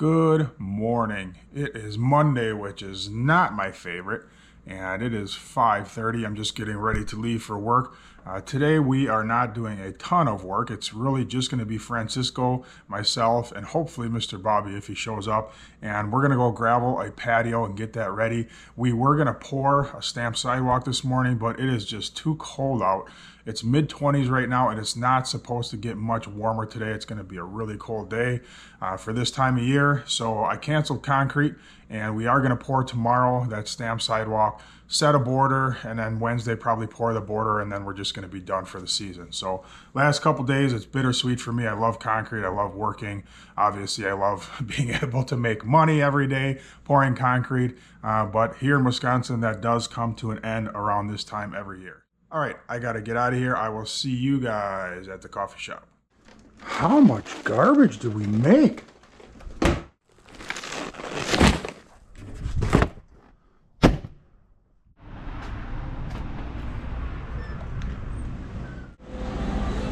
Good morning. It is Monday, which is not my favorite, and it is 5:30. I'm just getting ready to leave for work. Today we are not doing a ton of work. It's really just going to be Francisco, myself, and hopefully Mr. Bobby if he shows up. And we're going to go gravel a patio and get that ready. We were going to pour a stamped sidewalk this morning, but it is just too cold out. It's mid-20s right now, and it's not supposed to get much warmer today. It's going to be a really cold day for this time of year. So I canceled concrete, and we are going to pour tomorrow that stamped sidewalk, set a border, and then Wednesday probably pour the border, and then we're just going to be done for the season. So last couple days, it's bittersweet for me. I love concrete. I love working. Obviously, I love being able to make money every day pouring concrete. But here in Wisconsin, that does come to an end around this time every year. All right, I got to get out of here. I will see you guys at the coffee shop. How much garbage do we make?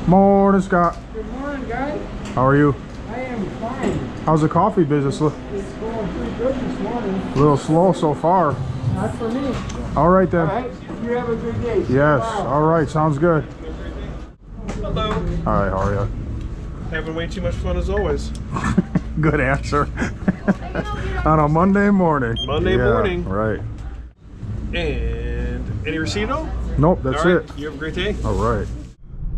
Morning, Scott. Good morning, guys. How are you? I am fine. How's the coffee business? It's going pretty good this morning. A little slow so far. Not for me. All right then. All right. You have a good day. Yes. All right. Sounds good. Hello. Hi. How are you? Having way too much fun as always. Good answer. On a Monday morning. Monday morning. Right. And any receipt-o? Nope. That's All right. it. You have a great day. All right.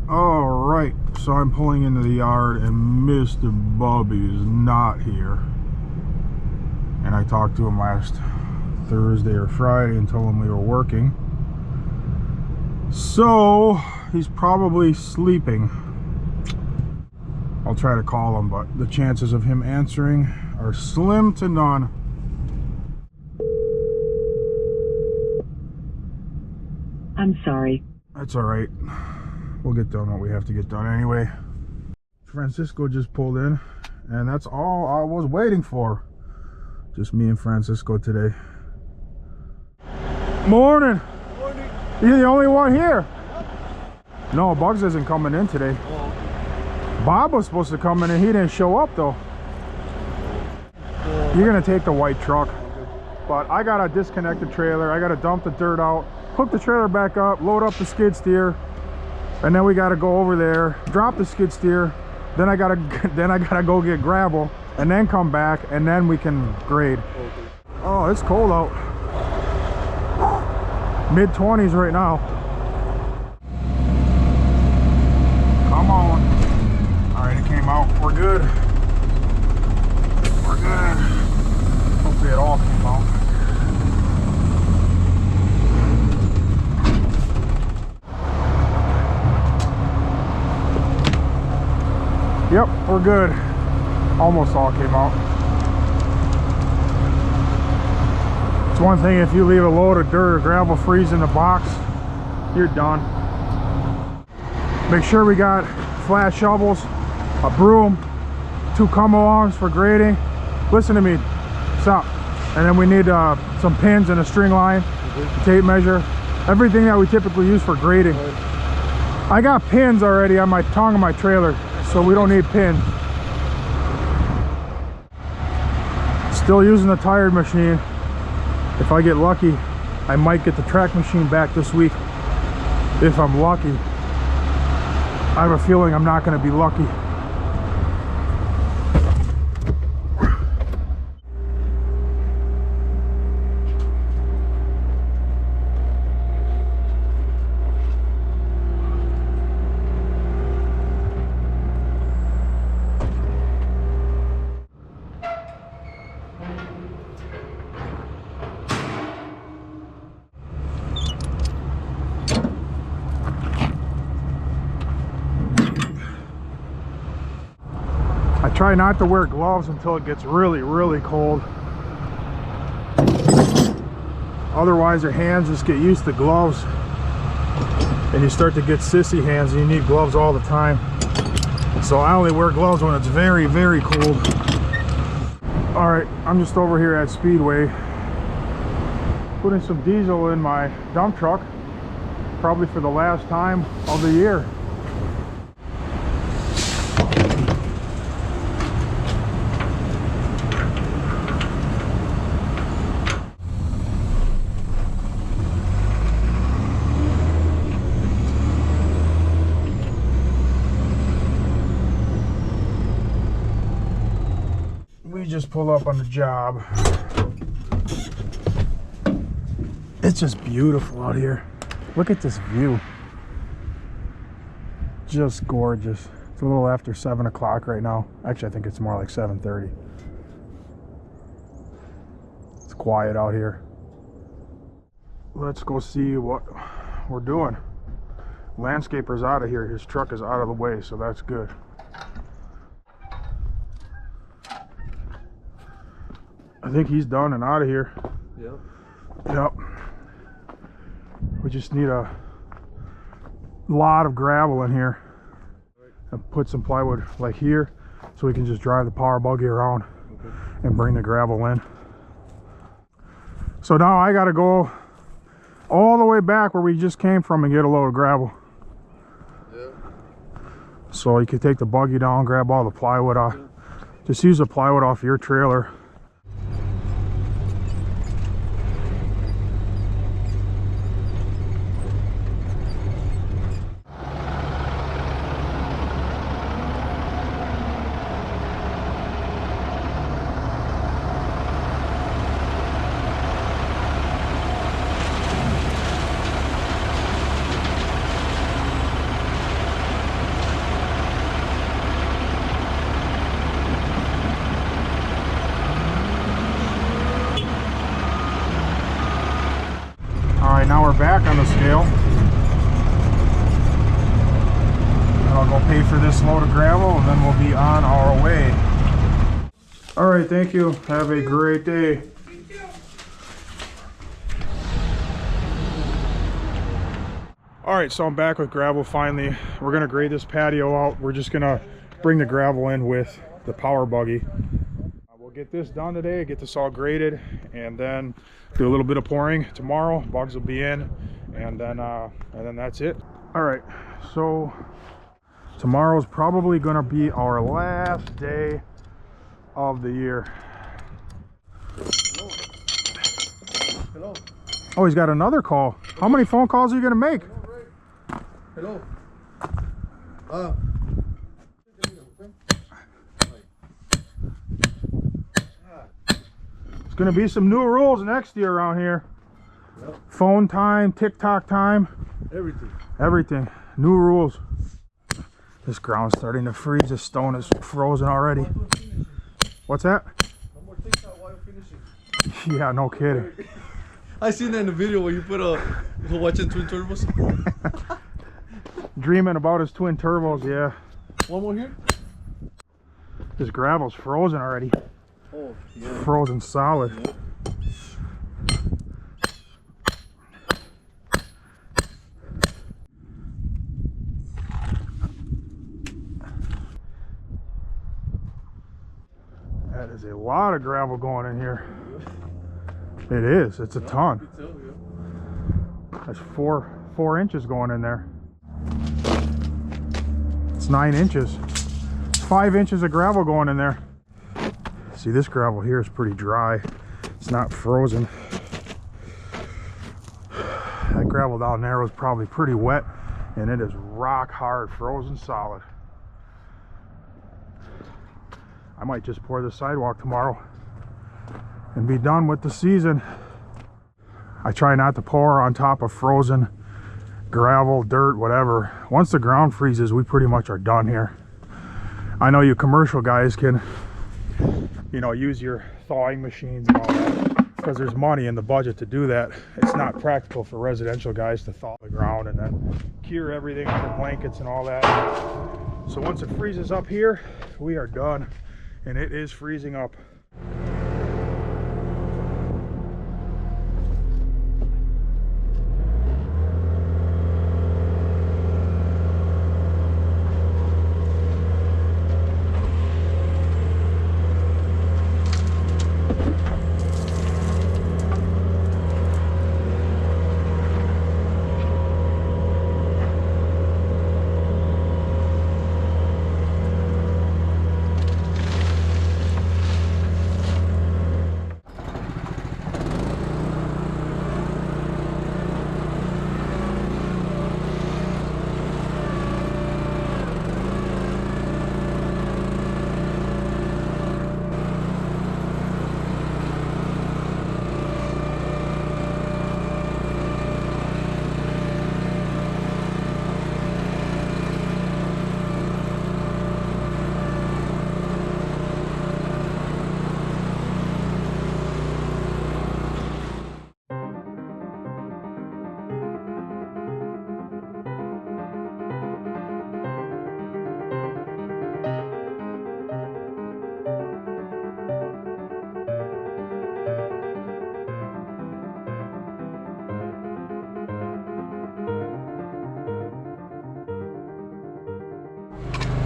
All right. So I'm pulling into the yard, and Mr. Bobby is not here. And I talked to him last Thursday or Friday and told him we were working. So he's probably sleeping. I'll try to call him, but the chances of him answering are slim to none. I'm sorry. That's all right. We'll get done what we have to get done anyway. Francisco just pulled in, and that's all I was waiting for. Just me and Francisco today. Morning. Morning. You're the only one here. No, Bugs isn't coming in today. Bob was supposed to come in, and he didn't show up though. You're gonna take the white truck, but I gotta disconnect the trailer. I gotta dump the dirt out, hook the trailer back up, load up the skid steer, and then we gotta go over there, drop the skid steer. Then I gotta go get gravel, and then come back, and then we can grade. Oh, it's cold out. Mid-20s right now. Come on. All right, it came out. We're good. We're good. Hopefully it all came out. Yep, we're good. Almost all came out. It's one thing if you leave a load of dirt or gravel freeze in the box, you're done. Make sure we got flat shovels, a broom, 2 come-alongs for grading. Listen to me, stop. And then we need some pins and a string line, tape measure, everything that we typically use for grading. I got pins already on my tongue of my trailer, so we don't need pins. Still using the tired machine. If I get lucky, I might get the track machine back this week. If I'm lucky. I have a feeling I'm not going to be lucky. I try not to wear gloves until it gets really, really cold. Otherwise your hands just get used to gloves and you start to get sissy hands and you need gloves all the time. So I only wear gloves when it's very, very cold. All right, I'm just over here at Speedway putting some diesel in my dump truck, probably for the last time of the year. pull up on the job. It's just beautiful out here. Look at this view. Just gorgeous. It's a little after 7 o'clock right now. Actually, I think it's more like 7:30. It's quiet out here. Let's go see what we're doing. Landscaper's out of here. His truck is out of the way, so that's good. I think he's done and out of here. Yep. Yep. We just need a lot of gravel in here and put some plywood like here so we can just drive the power buggy around and bring the gravel in. So now I gotta go all the way back where we just came from and get a load of gravel. So you can take the buggy down, grab all the plywood off. Just use the plywood off your trailer. Now we're back on the scale. And I'll go pay for this load of gravel and then we'll be on our way. All right, thank you. Have a great day. All right, so I'm back with gravel finally. We're gonna grade this patio out. We're just gonna bring the gravel in with the power buggy. We'll get this done today, get this all graded, and then do a little bit of pouring tomorrow. Bugs will be in, and then that's it. All right, so tomorrow's probably gonna be our last day of the year. Hello. Oh, he's got another call. How many phone calls are you gonna make? Hello. There's gonna be some new rules next year around here. Yep. Phone time, TikTok time, everything. New rules. This ground's starting to freeze. This stone is frozen already. What's that? No more TikTok while you're finishing. Yeah, no kidding. I seen that in the video where you put watching Twin Turbos. Dreaming about his twin turbos, yeah. One more here. This gravel's frozen already. Oh, yeah. Frozen solid. Yep. That is a lot of gravel going in here. It is. It's a ton. That's four inches going in there. It's 9 inches. It's 5 inches of gravel going in there. See, this gravel here is pretty dry. It's not frozen. That gravel down there was probably pretty wet, and it is rock hard, frozen solid. I might just pour the sidewalk tomorrow and be done with the season. I try not to pour on top of frozen gravel, dirt, whatever. Once the ground freezes, we pretty much are done here. I know you commercial guys can, you know, use your thawing machines and all that because there's money in the budget to do that. It's not practical for residential guys to thaw the ground and then cure everything with blankets and all that. So once it freezes up here, we are done, and it is freezing up.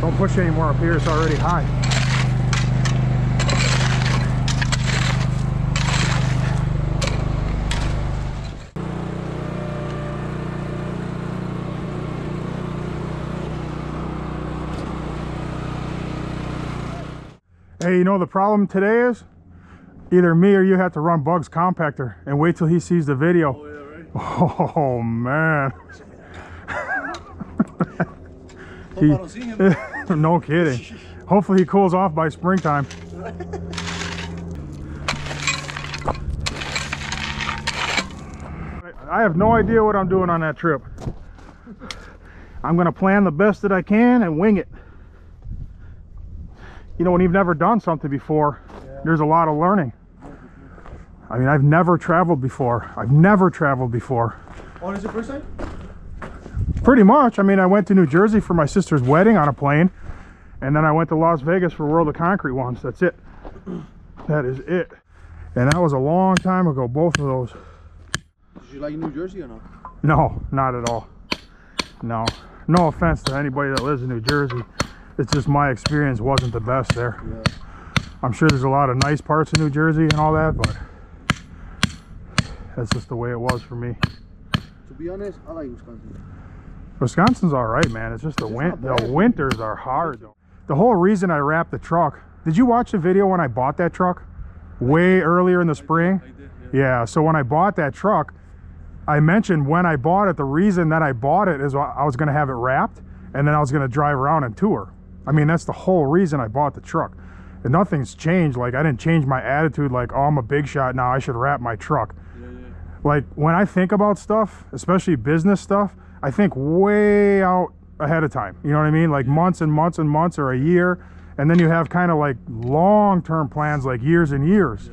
Don't push any more up here, it's already high. Hey, you know the problem today is? Either me or you have to run Bug's compactor and wait till he sees the video. Oh, yeah, right. Oh man. Hope I don't see him. No kidding. Hopefully he cools off by springtime. I have no idea what I'm doing on that trip. I'm gonna plan the best that I can and wing it. You know, when you've never done something before, there's a lot of learning. I mean, I've never traveled before. Oh, this is your first time? Pretty much. I mean, I went to New Jersey for my sister's wedding on a plane, and then I went to Las Vegas for World of Concrete once. That's it. That is it. And that was a long time ago, both of those. Did you like New Jersey or no? No, not at all. No. No offense to anybody that lives in New Jersey. It's just my experience wasn't the best there. Yeah. I'm sure there's a lot of nice parts of New Jersey and all that, but that's just the way it was for me. To be honest, I like Wisconsin. Wisconsin's all right, man. It's just the winters are hard though. The whole reason I wrapped the truck. Did you watch the video when I bought that truck? Way earlier in the spring? I did, Yeah, so when I bought that truck, I mentioned when I bought it, the reason that I bought it is I was going to have it wrapped and then I was going to drive around and tour. I mean, that's the whole reason I bought the truck. And nothing's changed. Like, I didn't change my attitude like, oh, I'm a big shot now, I should wrap my truck. Yeah. Like, when I think about stuff, especially business stuff, I think way out ahead of time. You know what I mean? Like months and months and months or a year. And then you have kind of like long-term plans, like years and years.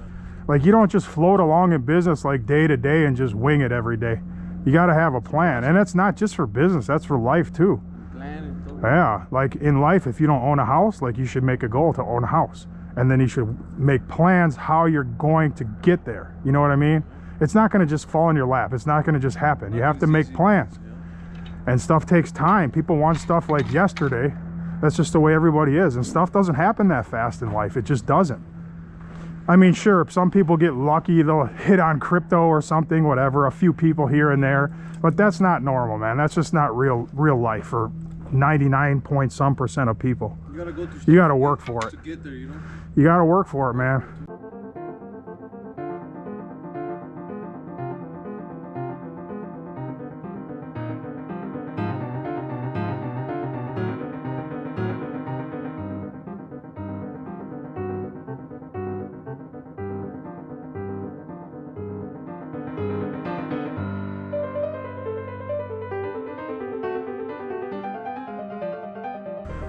Like, you don't just float along in business like day to day and just wing it every day. You got to have a plan. And that's not just for business, that's for life too. Yeah, like in life, if you don't own a house, like you should make a goal to own a house. And then you should make plans how you're going to get there. You know what I mean? It's not going to just fall in your lap. It's not going to just happen. You have to make plans. And stuff takes time. People want stuff like yesterday. That's just the way everybody is. And stuff doesn't happen that fast in life. It just doesn't. I mean, sure, some people get lucky. They'll hit on crypto or something, whatever. A few people here and there. But that's not normal, man. That's just not real life for 99% of people. You gotta work for it. To get there, you know? You gotta work for it, man.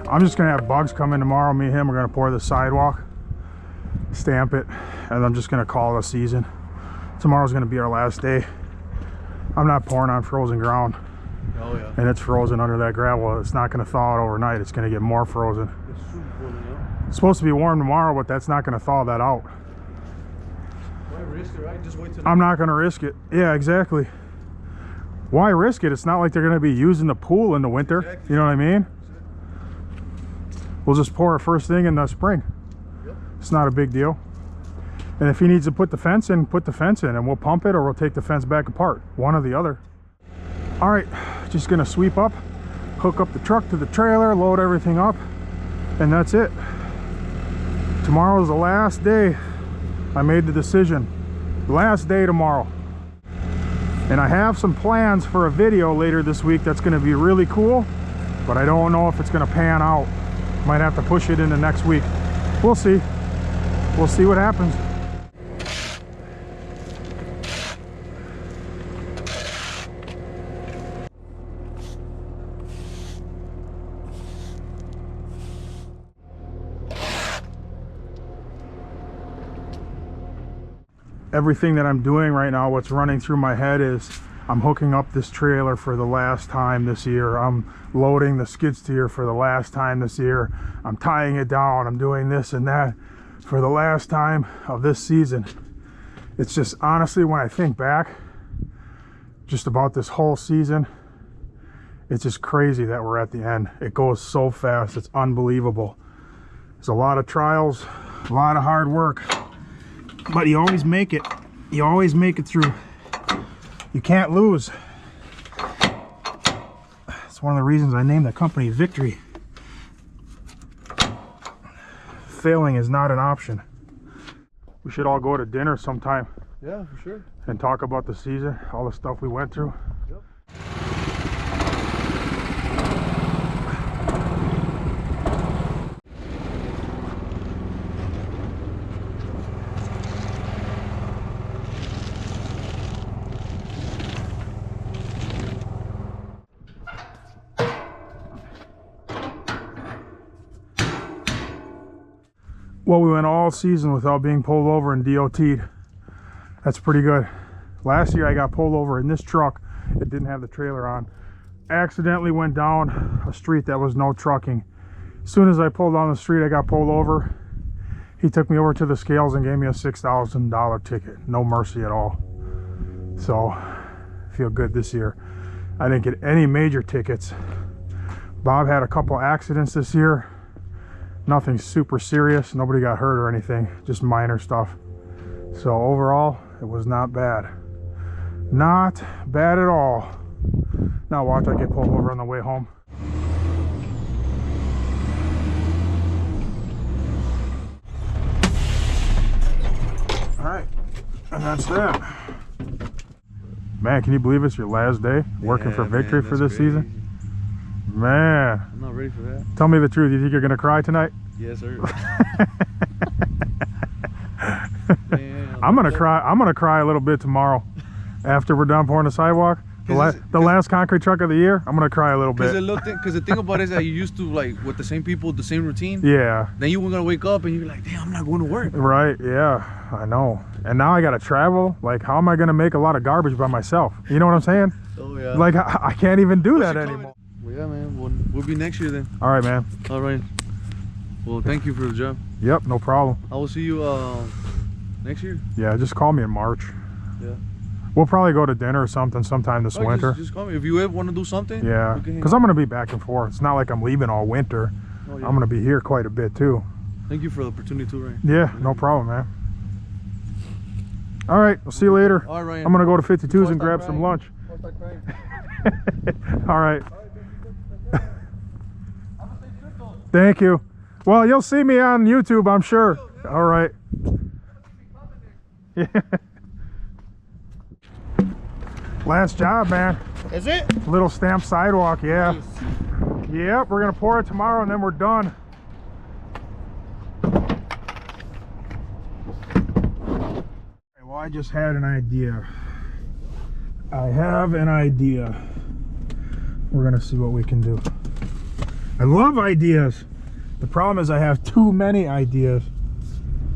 I'm just gonna have Bugs come in tomorrow. Me and him are gonna pour the sidewalk, stamp it, and I'm just gonna call it a season. Tomorrow's gonna be our last day. I'm not pouring on frozen ground. Oh yeah. And it's frozen under that gravel. It's not gonna thaw out overnight. It's gonna get more frozen. It's super cool, you know? It's supposed to be warm tomorrow, but that's not gonna thaw that out. Why risk it, right? Just wait till I'm not gonna risk it. Yeah, exactly. Why risk it? It's not like they're gonna be using the pool in the winter. Exactly. You know what I mean? We'll just pour it first thing in the spring. Yep. It's not a big deal. And if he needs to put the fence in, put the fence in, and we'll pump it or we'll take the fence back apart. One or the other. All right, just gonna sweep up, hook up the truck to the trailer, load everything up, and that's it. Tomorrow is the last day. I made the decision. Last day tomorrow. And I have some plans for a video later this week that's gonna be really cool, but I don't know if it's gonna pan out. Might have to push it into next week. We'll see. We'll see what happens. Everything that I'm doing right now, what's running through my head is I'm hooking up this trailer for the last time this year. I'm loading the skid steer for the last time this year. I'm tying it down. I'm doing this and that for the last time of this season. It's just, honestly, when I think back just about this whole season, It's just crazy that we're at the end. It goes so fast. It's unbelievable. There's a lot of trials, a lot of hard work, but you always make it. You always make it through. You can't lose. It's one of the reasons I named the company Victory. Failing is not an option. We should all go to dinner sometime. Yeah, for sure. And talk about the season, all the stuff we went through. Yep. Well, we went all season without being pulled over and DOT'd. That's pretty good. Last year I got pulled over in this truck. It didn't have the trailer on. Accidentally went down a street that was no trucking. As soon as I pulled down the street, I got pulled over. He took me over to the scales and gave me a $6,000 ticket. No mercy at all. So, I feel good this year. I didn't get any major tickets. Bob had a couple accidents this year. Nothing super serious. Nobody got hurt or anything. Just minor stuff. So overall, it was not bad. Not bad at all. Now watch I get pulled over on the way home. All right, and that's that. Man, can you believe it's your last day working for Victory for this season? Man, I'm not ready for that. tell me the truth. You think you're gonna cry tonight? Yes, sir. I'm gonna cry. I'm gonna cry a little bit tomorrow after we're done pouring the sidewalk. The last concrete truck of the year. I'm gonna cry a little bit. Because the thing about it is that you used to, like, with the same people, the same routine. Yeah. Then you were gonna wake up and you're like, damn, I'm not going to work. Right. Yeah. I know. And now I gotta travel. Like, how am I gonna make a lot of garbage by myself? You know what I'm saying? Oh yeah. Like, I can't even do that anymore. Well, yeah, man. We'll be next year then. All right, man. All right. Well, thank you for the job. Yep. No problem. I will see you next year. Yeah. Just call me in March. Yeah. We'll probably go to dinner or something sometime this winter. Just call me if you ever want to do something. Yeah. Because I'm gonna be back and forth. It's not like I'm leaving all winter. Oh, yeah. I'm gonna be here quite a bit too. Thank you for the opportunity too, Ryan. Yeah. No problem, man. All right. I'll see you later. All right, Ryan. I'm gonna go to 52's and grab some lunch. All right. Thank you. Well, you'll see me on YouTube, I'm sure. All right. Yeah. Last job, man. Is it? Little stamp sidewalk, yeah. Nice. Yep, we're gonna pour it tomorrow and then we're done. Well, I just had an idea. I have an idea. We're gonna see what we can do. I love ideas. The problem is I have too many ideas.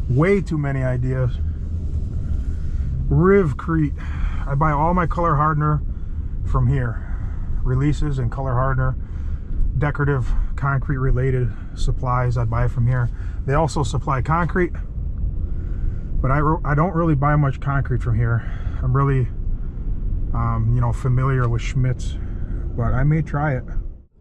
Way too many ideas. Rivcrete. I buy all my color hardener from here. Releases and color hardener. Decorative concrete related supplies I buy from here. They also supply concrete. But I don't really buy much concrete from here. I'm really you know, familiar with Schmidt's. But I may try it.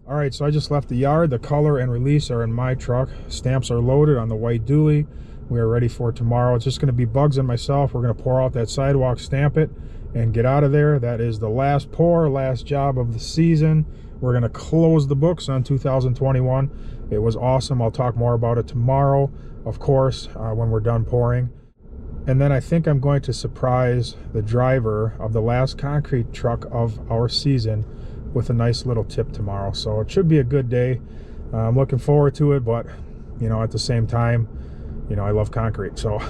All right, so I just left the yard. The color and release are in my truck. Stamps are loaded on the white dually. We are ready for tomorrow. It's just going to be Bugs and myself. We're going to pour out that sidewalk, stamp it, and get out of there. That is the last pour, last job of the season. We're going to close the books on 2021. It was awesome. I'll talk more about it tomorrow, of course, when we're done pouring. And then I think I'm going to surprise the driver of the last concrete truck of our season with a nice little tip tomorrow. So it should be a good day. I'm looking forward to it, but you know, at the same time, you know, I love concrete. So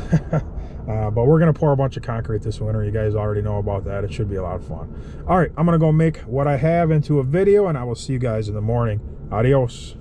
but we're gonna pour a bunch of concrete this winter. You guys already know about that. It should be a lot of fun. All right, I'm gonna go make what I have into a video and I will see you guys in the morning. Adios.